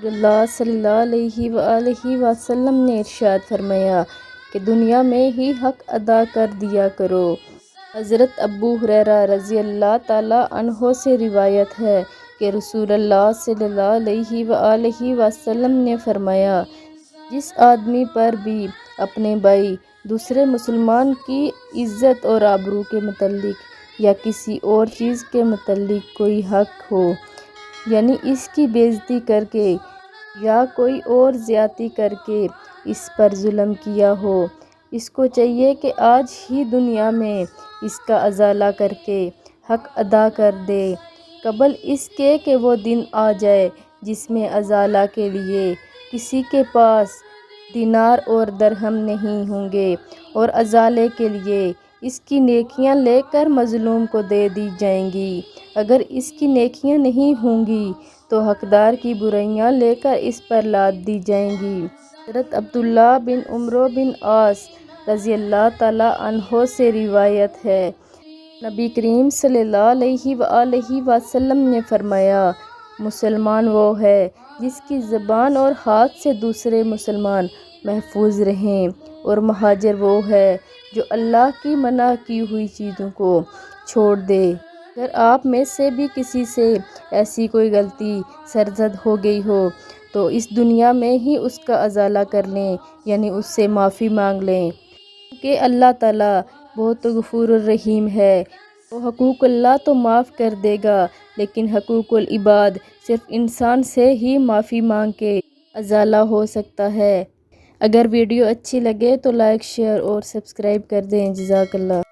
اللہ صلی اللہ علیہ وآلہ وسلم نے ارشاد فرمایا کہ دنیا میں ہی حق ادا کر دیا کرو۔ حضرت ابو ہریرہ رضی اللہ تعالیٰ عنہ سے روایت ہے کہ رسول اللہ صلی اللہ علیہ وآلہ وسلم نے فرمایا، جس آدمی پر بھی اپنے بھائی دوسرے مسلمان کی عزت اور آبرو کے متعلق یا کسی اور چیز کے متعلق کوئی حق ہو، یعنی اس کی بے عزتی کر کے یا کوئی اور زیادتی کر کے اس پر ظلم کیا ہو، اس کو چاہیے کہ آج ہی دنیا میں اس کا ازالہ کر کے حق ادا کر دے، قبل اس کے کہ وہ دن آ جائے جس میں ازالہ کے لیے کسی کے پاس دینار اور درہم نہیں ہوں گے، اور ازالے کے لیے اس کی نیکیاں لے کر مظلوم کو دے دی جائیں گی۔ اگر اس کی نیکیاں نہیں ہوں گی تو حقدار کی برائیاں لے کر اس پر لاد دی جائیں گی۔ حضرت عبداللہ بن عمرو بن عاص رضی اللہ تعالیٰ عنہ سے روایت ہے، نبی کریم صلی اللہ علیہ وآلہ وسلم نے فرمایا، مسلمان وہ ہے جس کی زبان اور ہاتھ سے دوسرے مسلمان محفوظ رہیں، اور مہاجر وہ ہے جو اللہ کی منع کی ہوئی چیزوں کو چھوڑ دے۔ اگر آپ میں سے بھی کسی سے ایسی کوئی غلطی سرزد ہو گئی ہو تو اس دنیا میں ہی اس کا ازالہ کر لیں، یعنی اس سے معافی مانگ لیں، کیونکہ اللہ تعالیٰ بہت غفور الرحیم ہے۔ وہ حقوق اللہ تو معاف کر دے گا، لیکن حقوق العباد صرف انسان سے ہی معافی مانگ کے ازالہ ہو سکتا ہے۔ اگر ویڈیو اچھی لگے تو لائک، شیئر اور سبسکرائب کر دیں۔ جزاک اللہ۔